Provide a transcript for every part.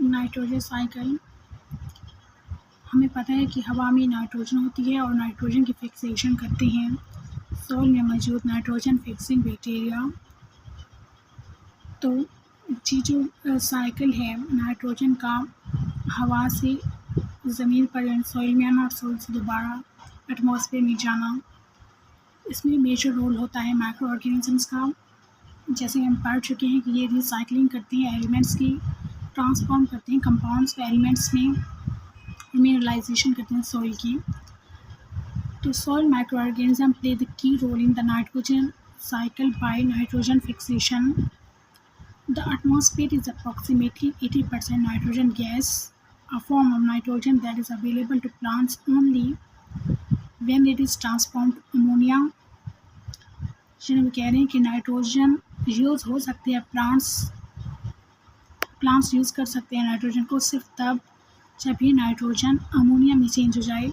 Nitrogen cycle, हमें पता है कि हवा में नाइट्रोजन होती है और नाइट्रोजन की फिक्सेशन करते हैं सॉइल में मौजूद नाइट्रोजन फिक्सिंग बैक्टीरिया। तो ये जो साइकिल है नाइट्रोजन का हवा से ज़मीन पर यानी सॉइल में आना और सॉइल से दोबारा एटमॉस्फेयर में जाना, इसमें मेजर रोल होता है माइक्रो ऑर्गेनिजम्स का। जैसे हम पढ़ चुके हैं कि ये रिसाइकलिंग करते हैं एलिमेंट्स की, ट्रांसफॉर्म करते हैं कंपाउंड्स को एलिमेंट्स में, मिनरलाइजेशन करते हैं सॉइल की। तो soil micro organism play the key role in the nitrogen cycle by nitrogen fixation. The atmosphere is approximately 80% nitrogen gas, a form of nitrogen that is available to plants only when it is transformed to ammonia. जिन्हें कह रहे हैं कि nitrogen use हो सकते हैं, plants use कर सकते हैं नाइट्रोजन को सिर्फ तब जब ये नाइट्रोजन अमोनिया में चेंज हो जाए,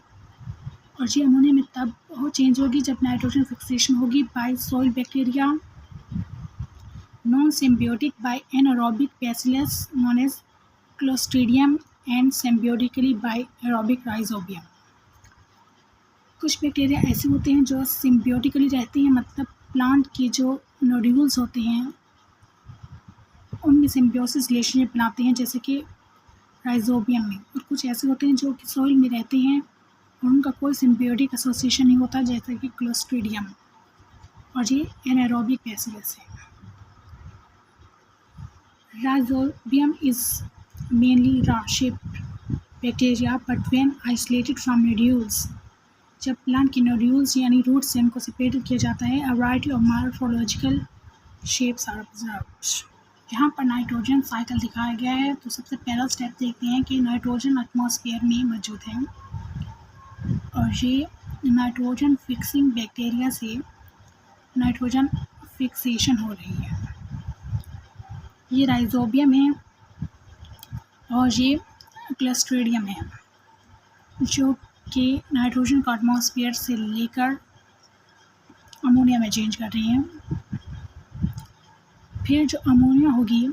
और ये अमोनिया में तब चेंज होगी जब नाइट्रोजन फिक्सेशन होगी by soil bacteria non symbiotic by anaerobic bacillus known as clostridium and symbiotically by aerobic rhizobium. कुछ बैक्टीरिया ऐसे होते हैं जो सिम्बियोटिकली रहते हैं, मतलब प्लांट के जो नोड्यूल्स होते हैं उनमें सिम्बियोसिस रिलेशनशिप बनाते हैं, जैसे कि राइजोबियम में। और कुछ ऐसे होते हैं जो कि सॉइल में रहते हैं और उनका कोई सिम्बियोटिक एसोसिएशन नहीं होता, जैसे कि क्लोस्ट्रीडियम, और ये एनारोबिक बैसिलस है। Rhizobium is mainly rod shaped bacteria but when isolated from nodules, जब प्लांट के नोड्यूल्स यानी रूट से उनको सेपरेट किया जाता है, a variety of morphological shapes are observed. यहाँ पर नाइट्रोजन साइकिल दिखाया गया है। तो सबसे पहला स्टेप देखते हैं कि नाइट्रोजन एटमॉस्फेयर में मौजूद है और ये नाइट्रोजन फिक्सिंग बैक्टीरिया से नाइट्रोजन फिक्सेशन हो रही है। ये राइजोबियम है और ये क्लोस्ट्रीडियम है, जो कि नाइट्रोजन को एटमॉस्फेयर से लेकर अमोनिया में चेंज कर रही हैं। फिर जो अमोनिया होगी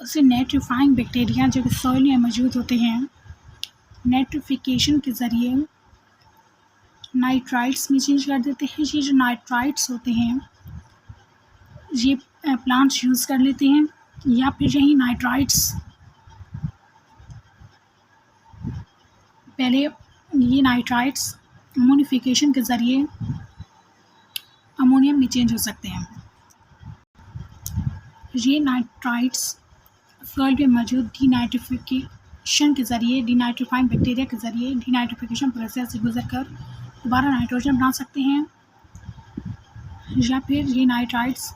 उसे नाइट्रीफाइंग बैक्टीरिया जो कि सॉइल में मौजूद होते हैं, नाइट्रिफिकेशन के ज़रिए नाइट्राइट्स में चेंज कर देते हैं। ये जो नाइट्राइट्स होते हैं ये प्लांट्स यूज़ कर लेते हैं, या फिर यही नाइट्राइट्स पहले ये नाइट्राइट्स अमोनिफिकेशन के ज़रिए अमोनियम में चेंज हो सकते हैं। ये नाइट्राइट्स सॉइल में मौजूद डीनाइट्रिफिकेशन के ज़रिए, डीनाइट्रीफाइंग बैक्टीरिया के ज़रिए डीनाइट्रिफिकेशन प्रोसेस से गुजर कर दोबारा नाइट्रोजन बना सकते हैं, या फिर ये नाइट्राइट्स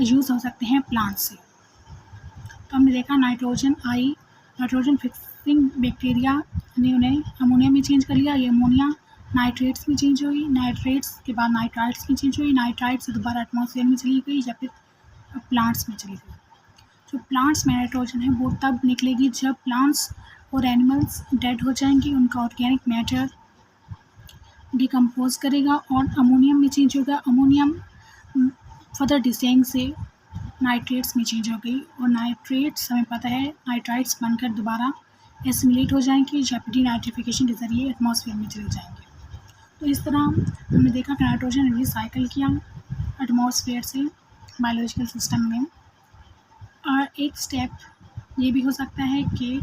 यूज़ हो सकते हैं प्लांट से। तो हमने देखा नाइट्रोजन फिक्सिंग बैक्टीरिया ने उन्हें अमोनिया में चेंज कर लिया। ये अमोनिया नाइट्रेट्स में चेंज हुई, नाइट्रेट्स के बाद नाइट्राइट्स में चेंज हुई, नाइट्राइट्स से दोबारा एटमॉस्फेयर में चली गई या फिर प्लांट्स में चली गई। जो प्लांट्स में नाइट्रोजन है वो तब निकलेगी जब प्लांट्स और एनिमल्स डेड हो जाएंगे, उनका ऑर्गेनिक मैटर डिकम्पोज करेगा और अमोनियम में चेंज होगा। अमोनियम फर्दर डिसेंग से नाइट्रेट्स में चेंज हो गई और नाइट्रेट्स हमें पता है नाइट्राइट्स बनकर दोबारा एसिमिलेट हो जाएंगे या फिर डीनाइट्रिफिकेशन के ज़रिए एटमॉस्फेयर में चले जाएंगे। तो इस तरह हमने देखा कि नाइट्रोजन रिसाइकिल किया एटमॉस्फेयर से बायोलॉजिकल सिस्टम में। और एक स्टेप ये भी हो सकता है कि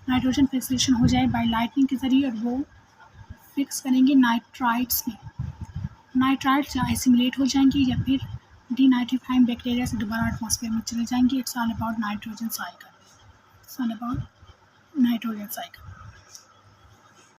नाइट्रोजन फिक्सेशन हो जाए बाय लाइटनिंग के ज़रिए और वो फिक्स करेंगे नाइट्राइट्स में। नाइट्राइट्स एसिमिलेट हो जाएंगे या फिर डीनाइट्रीफाइंग बैक्टीरिया से दोबारा एटमॉस्फेयर में चले जाएंगे। It's all about nitrogen cycle.